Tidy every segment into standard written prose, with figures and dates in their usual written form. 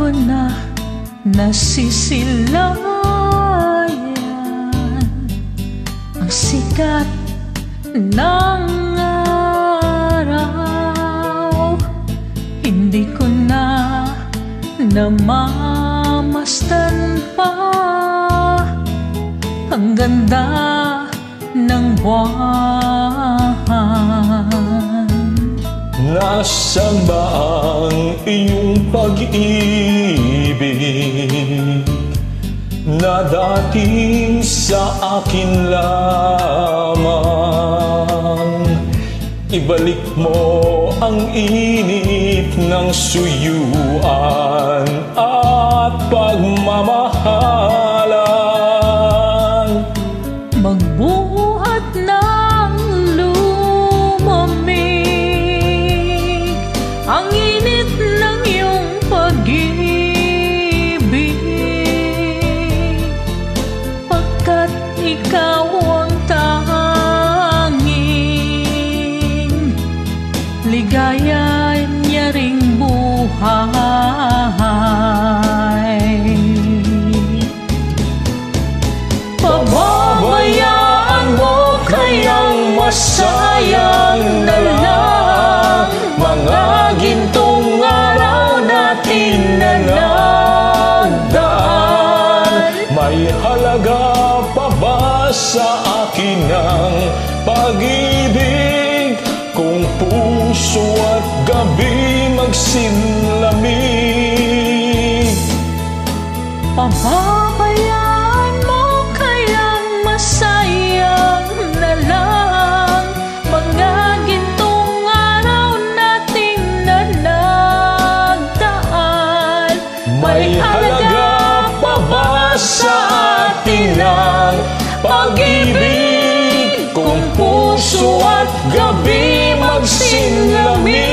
ko na nasisilayan ang sikat ng araw. Hindi ko na namamastan pa ang ganda ng buwan. Nasaan ba ang iyong pag-ibig na dating sa akin lamang? Ibalik mo ang init ng suyuan at pagmamahalan. Magbuhat ng lumamig ang init ng iyong pag-ibig, pagkat ikaw ang tanging ligaya niya ring buhay. Pababayaan mo kayang masayang na lang mga gintong araw natin na nagdaan. May halaga pa ba sa akin ang pag-ibig kung puso at gabi magsinlamig? Pababayaan mo kayang masayang na lang mga gintong araw natin na nagdaan. May halaga pa ba sa atin ang pag-ibig kung puso at gabi magsinlamig?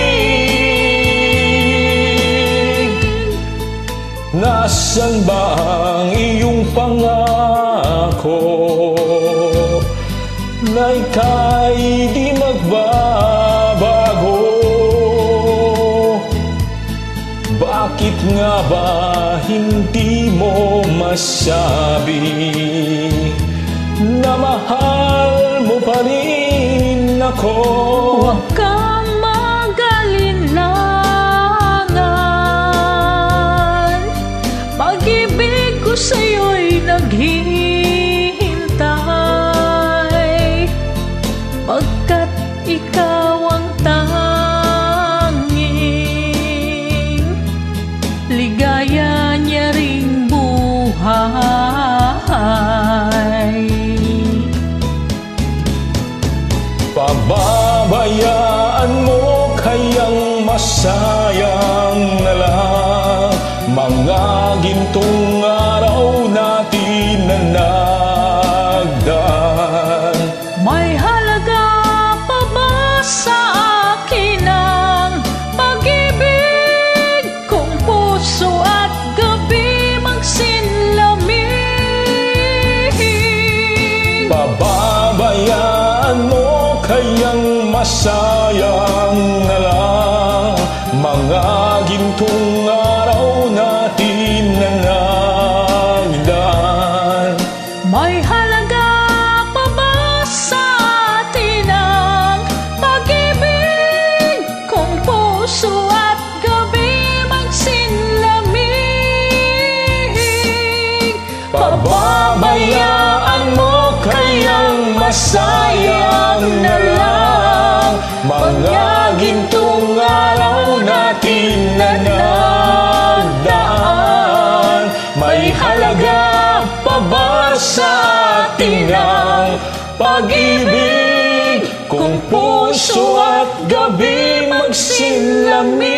Nasaan ba ang iyong pangako na ika'y di magbabago? Bakit nga ba hindi mo masabi na mahal mo pa rin ako? Huwag kang mag-alinlangan, pag-ibig ko sa'yo'y naghihintay, pagkat ikaw ang tanging ligaya niya ring buhay. Pababayaan mo kayang masayang na lang mga gintong araw natin na nagdaan. May halaga pa ba sa akin ang pag-ibig kung puso at gabi magsinlamig? Pababayaan mo kayang masayang na lang mga gintong araw natin na nagdaan. May halaga pa ba sa atin ang pag-ibig kung puso at gabi magsinlamig? Pababayaan mo kayang masayang na lang mga gintong araw natin na nagdaan. May halaga pa ba sa atin ang pag-ibig kung puso at gabi magsinlamig?